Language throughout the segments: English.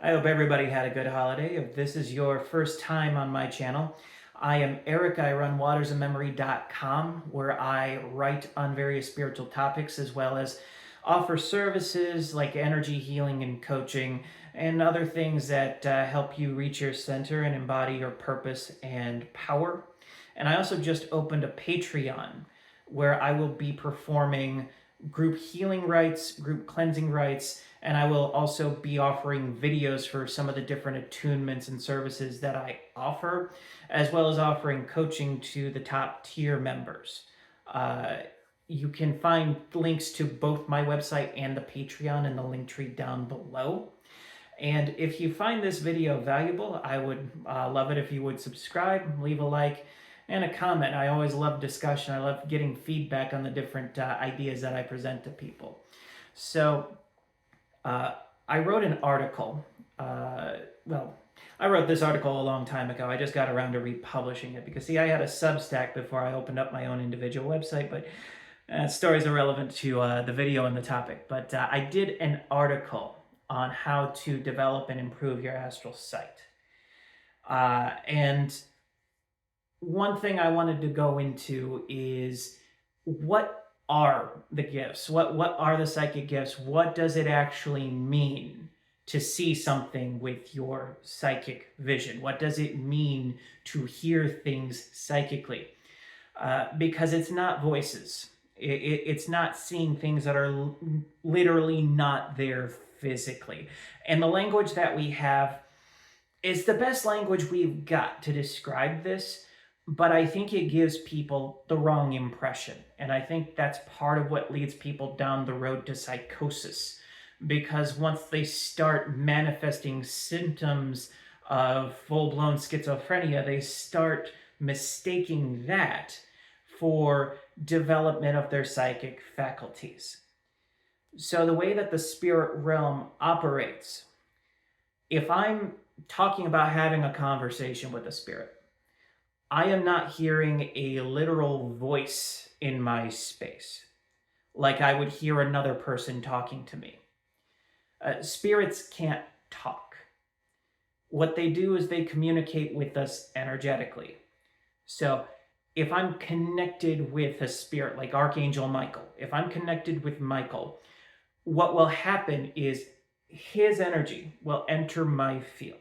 I hope everybody had a good holiday. If this is your first time on my channel, I am Eric. I run watersandmemory.com, where I write on various spiritual topics as well as offer services like energy healing and coaching and other things that help you reach your center and embody your purpose and power. And I also just opened a Patreon where I will be performing group healing rites, group cleansing rites, and I will also be offering videos for some of the different attunements and services that I offer, as well as offering coaching to the top tier members. You can find links to both my website and the Patreon in the link tree down below. And if you find this video valuable, I would love it if you would subscribe, leave a like, and a comment. I always love discussion. I love getting feedback on the different ideas that I present to people. So I wrote an article. I wrote this article a long time ago. I just got around to republishing it because, see, I had a Substack before I opened up my own individual website, but stories are relevant to the video and the topic. But I did an article on how to develop and improve your astral sight. And one thing I wanted to go into is, what are the gifts? What are the psychic gifts? What does it actually mean to see something with your psychic vision? What does it mean to hear things psychically? Because it's not voices. It's not seeing things that are literally not there physically. And the language that we have is the best language we've got to describe this, but I think it gives people the wrong impression. And I think that's part of what leads people down the road to psychosis. Because once they start manifesting symptoms of full-blown schizophrenia, they start mistaking that for development of their psychic faculties. So the way that the spirit realm operates, if I'm talking about having a conversation with a spirit, I am not hearing a literal voice in my space, like I would hear another person talking to me. Spirits can't talk. What they do is they communicate with us energetically. So if I'm connected with a spirit like Archangel Michael, if I'm connected with Michael, what will happen is his energy will enter my field.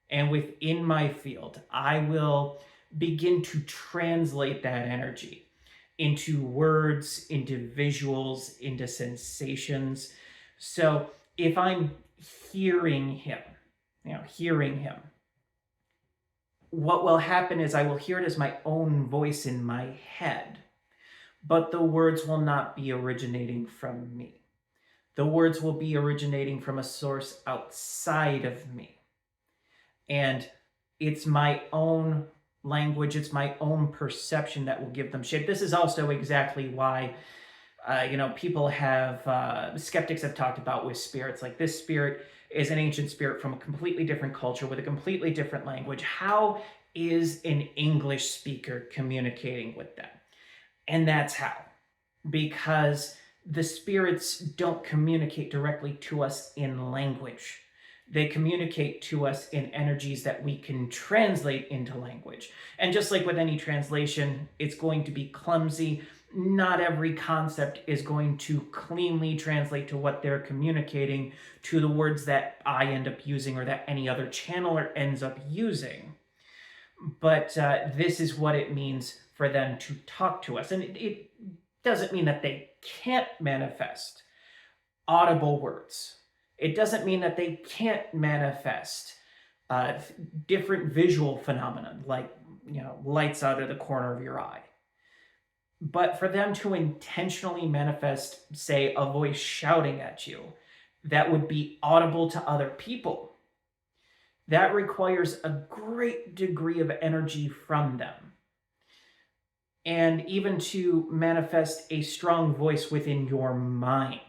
And within my field, I will begin to translate that energy into words, into visuals, into sensations. So if I'm hearing him, what will happen is I will hear it as my own voice in my head, but the words will not be originating from me. The words will be originating from a source outside of me. And it's my own language, it's my own perception that will give them shape. This is also exactly why people have, skeptics have talked about with spirits, like, this spirit is an ancient spirit from a completely different culture with a completely different language. How is an English speaker communicating with them? And that's how. Because the spirits don't communicate directly to us in language. They communicate to us in energies that we can translate into language. And just like with any translation, it's going to be clumsy. Not every concept is going to cleanly translate to what they're communicating to the words that I end up using or that any other channeler ends up using. But this is what it means for them to talk to us. And it doesn't mean that they can't manifest audible words. It doesn't mean that they can't manifest different visual phenomena, like, lights out of the corner of your eye. But for them to intentionally manifest, say, a voice shouting at you that would be audible to other people, that requires a great degree of energy from them. And even to manifest a strong voice within your mind,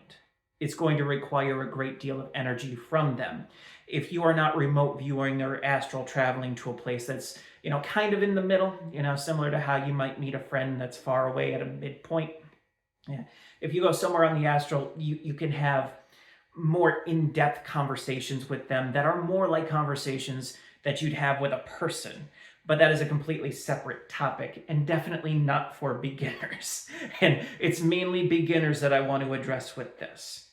it's going to require a great deal of energy from them. If you are not remote viewing or astral traveling to a place that's, kind of in the middle, similar to how you might meet a friend that's far away at a midpoint. Yeah. If you go somewhere on the astral, you can have more in-depth conversations with them that are more like conversations that you'd have with a person. But that is a completely separate topic and definitely not for beginners. And it's mainly beginners that I want to address with this.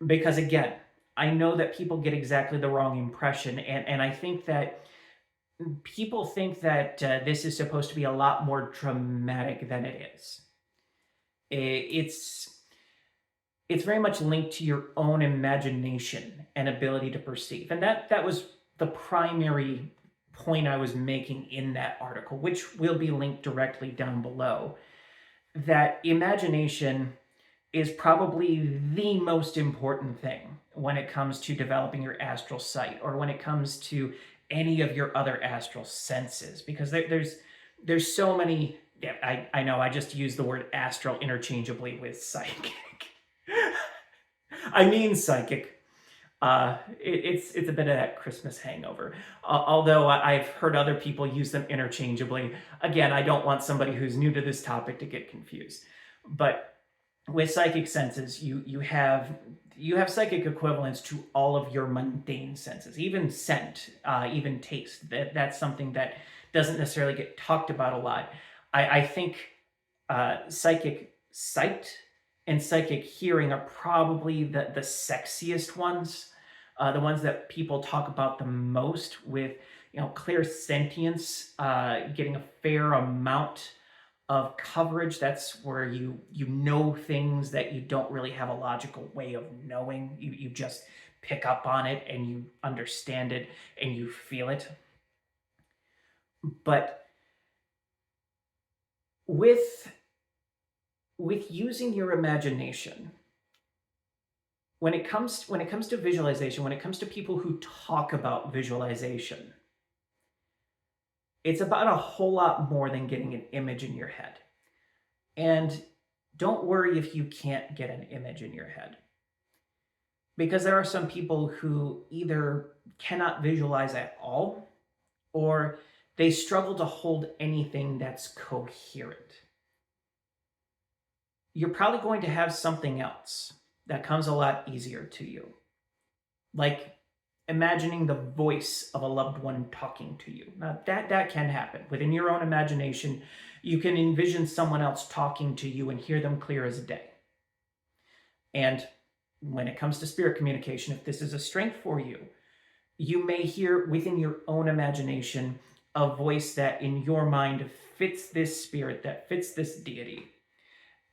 Because again, I know that people get exactly the wrong impression. And I think that people think that this is supposed to be a lot more dramatic than it is. It's it's very much linked to your own imagination and ability to perceive. And that was the primary point I was making in that article, which will be linked directly down below. That imagination is probably the most important thing when it comes to developing your astral sight or when it comes to any of your other astral senses, because there's so many. Yeah, I know I just used the word astral interchangeably with psychic. I mean psychic. It's a bit of that Christmas hangover. Although I've heard other people use them interchangeably. Again, I don't want somebody who's new to this topic to get confused. But with psychic senses, you have psychic equivalents to all of your mundane senses, even scent, even taste. That's something that doesn't necessarily get talked about a lot. I think psychic sight and psychic hearing are probably the sexiest ones, the ones that people talk about the most, with clear sentience, getting a fair amount of coverage. That's where you know things that you don't really have a logical way of knowing. You just pick up on it and you understand it and you feel it. But with using your imagination, when it comes to visualization, when it comes to people who talk about visualization, it's about a whole lot more than getting an image in your head. And don't worry if you can't get an image in your head, because there are some people who either cannot visualize at all, or they struggle to hold anything that's coherent. You're probably going to have something else that comes a lot easier to you, like imagining the voice of a loved one talking to you. Now, that can happen. Within your own imagination, you can envision someone else talking to you and hear them clear as day. And when it comes to spirit communication, if this is a strength for you, you may hear within your own imagination a voice that in your mind fits this spirit, that fits this deity.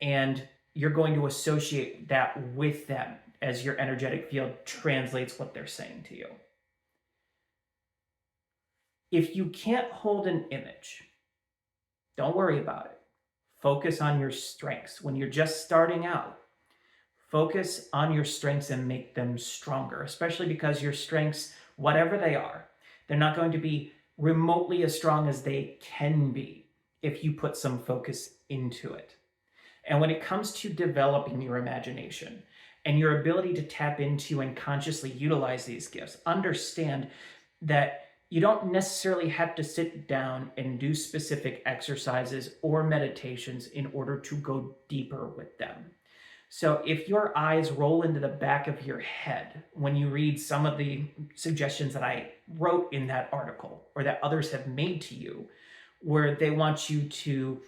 And you're going to associate that with them as your energetic field translates what they're saying to you. If you can't hold an image, don't worry about it. Focus on your strengths. When you're just starting out, focus on your strengths and make them stronger, especially because your strengths, whatever they are, they're not going to be remotely as strong as they can be if you put some focus into it. And when it comes to developing your imagination and your ability to tap into and consciously utilize these gifts, understand that you don't necessarily have to sit down and do specific exercises or meditations in order to go deeper with them. So if your eyes roll into the back of your head when you read some of the suggestions that I wrote in that article, or that others have made to you, where they want you to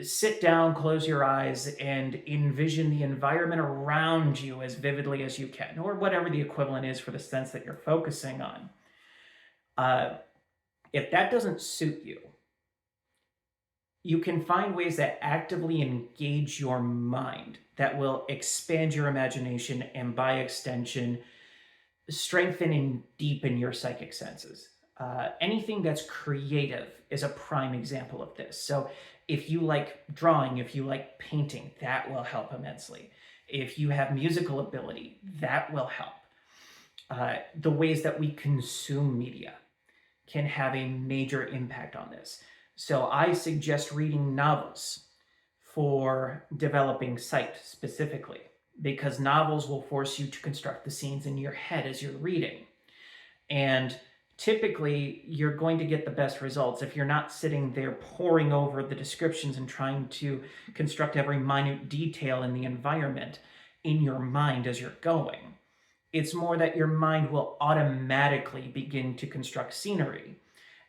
sit down, close your eyes, and envision the environment around you as vividly as you can, or whatever the equivalent is for the sense that you're focusing on. If that doesn't suit you, you can find ways that actively engage your mind that will expand your imagination and, by extension, strengthen and deepen your psychic senses. Anything that's creative is a prime example of this. So if you like drawing, if you like painting, that will help immensely. If you have musical ability, that will help. The ways that we consume media can have a major impact on this. So I suggest reading novels for developing sight specifically, because novels will force you to construct the scenes in your head as you're reading. And typically, you're going to get the best results if you're not sitting there poring over the descriptions and trying to construct every minute detail in the environment. in your mind as you're going. It's more that your mind will automatically begin to construct scenery,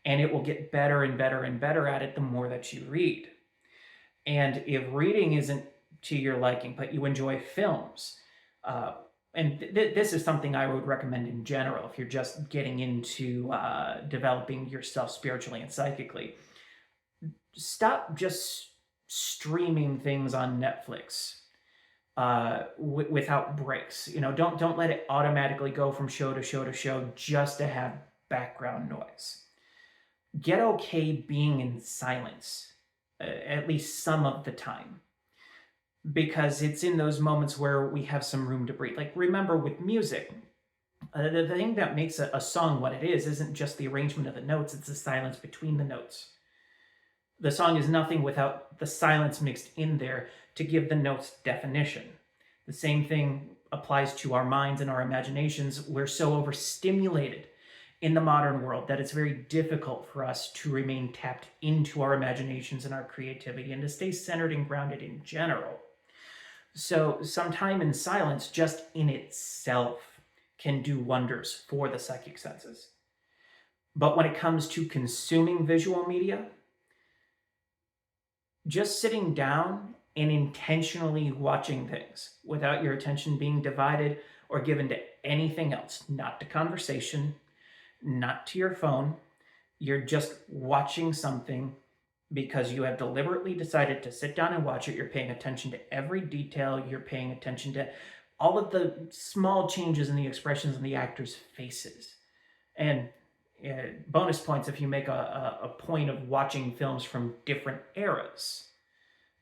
and it will get better and better and better at it the more that you read. And if reading isn't to your liking, but you enjoy films, uh, and this is something I would recommend in general if you're just getting into developing yourself spiritually and psychically, stop just streaming things on Netflix without breaks. Don't let it automatically go from show to show to show just to have background noise. Get okay being in silence, at least some of the time, because it's in those moments where we have some room to breathe. Like, remember with music, the thing that makes a song what it is isn't just the arrangement of the notes, it's the silence between the notes. The song is nothing without the silence mixed in there to give the notes definition. The same thing applies to our minds and our imaginations. We're so overstimulated in the modern world that it's very difficult for us to remain tapped into our imaginations and our creativity and to stay centered and grounded in general. So some time in silence just in itself can do wonders for the psychic senses. But when it comes to consuming visual media, just sitting down and intentionally watching things without your attention being divided or given to anything else, not to conversation, not to your phone. You're just watching something because you have deliberately decided to sit down and watch it. You're paying attention to every detail. You're paying attention to all of the small changes in the expressions in the actors' faces. And bonus points if you make a point of watching films from different eras.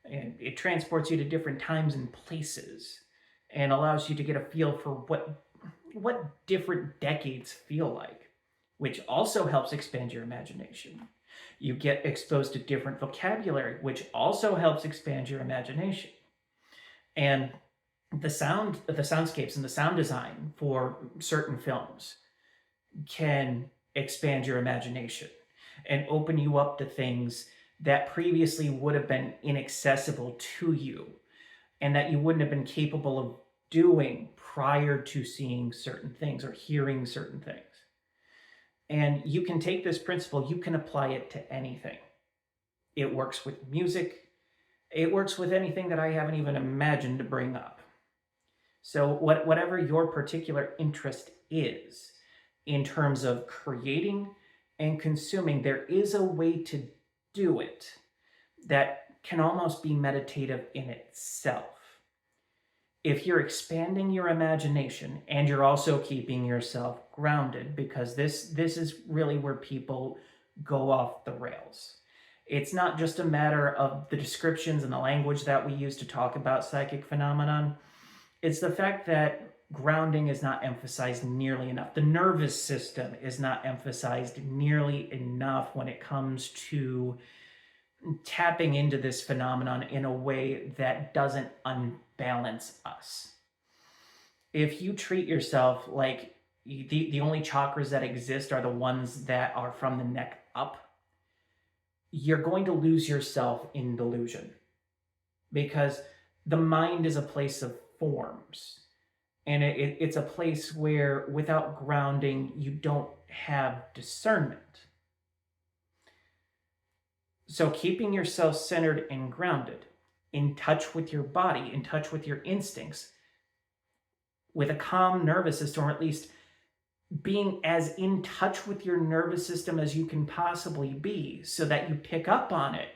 And it transports you to different times and places and allows you to get a feel for what different decades feel like, which also helps expand your imagination. You get exposed to different vocabulary, which also helps expand your imagination. And the soundscapes and the sound design for certain films can expand your imagination and open you up to things that previously would have been inaccessible to you and that you wouldn't have been capable of doing prior to seeing certain things or hearing certain things. And you can take this principle, you can apply it to anything. It works with music. It works with anything that I haven't even imagined to bring up. So whatever your particular interest is in terms of creating and consuming, there is a way to do it that can almost be meditative in itself. If you're expanding your imagination and you're also keeping yourself grounded, because this is really where people go off the rails. It's not just a matter of the descriptions and the language that we use to talk about psychic phenomenon. It's the fact that grounding is not emphasized nearly enough. The nervous system is not emphasized nearly enough when it comes to tapping into this phenomenon in a way that doesn't unbalance us. If you treat yourself like the only chakras that exist are the ones that are from the neck up, you're going to lose yourself in delusion, because the mind is a place of forms, and it's a place where without grounding you don't have discernment. So keeping yourself centered and grounded, in touch with your body, in touch with your instincts, with a calm nervous system, or at least being as in touch with your nervous system as you can possibly be, so that you pick up on it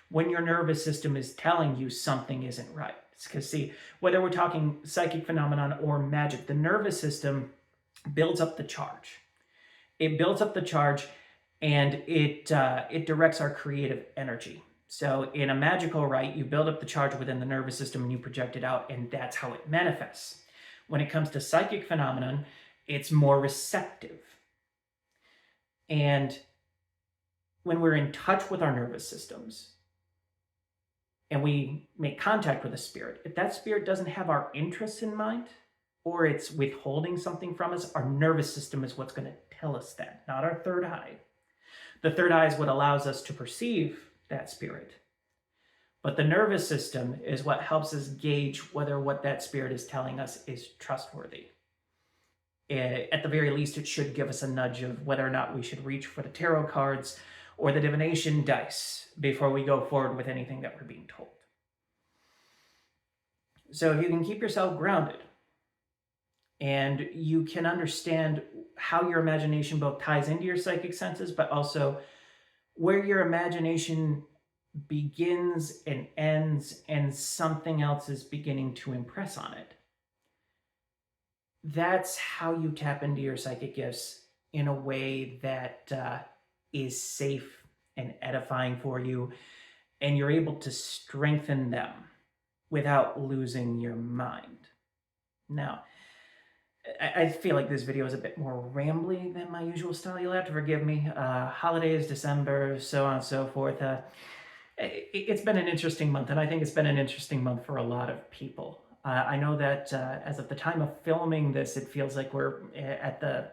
when your nervous system is telling you something isn't right. Because see, whether we're talking psychic phenomenon or magic, the nervous system builds up the charge. It builds up the charge, and it directs our creative energy. So in a magical rite, you build up the charge within the nervous system and you project it out, and that's how it manifests. When it comes to psychic phenomenon, it's more receptive. And when we're in touch with our nervous systems and we make contact with a spirit, if that spirit doesn't have our interests in mind, or it's withholding something from us, our nervous system is what's going to tell us that, not our third eye. The third eye is what allows us to perceive that spirit. But the nervous system is what helps us gauge whether what that spirit is telling us is trustworthy. At the very least, it should give us a nudge of whether or not we should reach for the tarot cards or the divination dice before we go forward with anything that we're being told. So if you can keep yourself grounded and you can understand how your imagination both ties into your psychic senses, but also where your imagination begins and ends and something else is beginning to impress on it. That's how you tap into your psychic gifts in a way that is safe and edifying for you, and you're able to strengthen them without losing your mind. Now, I feel like this video is a bit more rambly than my usual style. You'll have to forgive me. Holidays, December, so on and so forth. It's been an interesting month, and I think it's been an interesting month for a lot of people. I know that as of the time of filming this, it feels like we're at the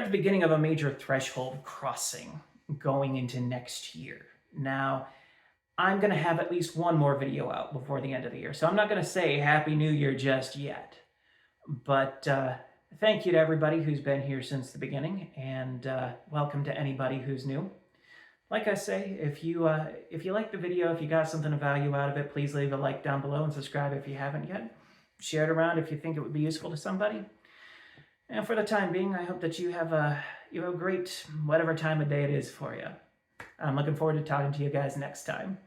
beginning of a major threshold crossing going into next year. Now, I'm going to have at least one more video out before the end of the year, so I'm not going to say Happy New Year just yet. But thank you to everybody who's been here since the beginning, and welcome to anybody who's new. Like I say, if you like the video, if you got something of value out of it, please leave a like down below and subscribe if you haven't yet. Share it around if you think it would be useful to somebody. And for the time being, I hope that you have a great whatever time of day it is for you. I'm looking forward to talking to you guys next time.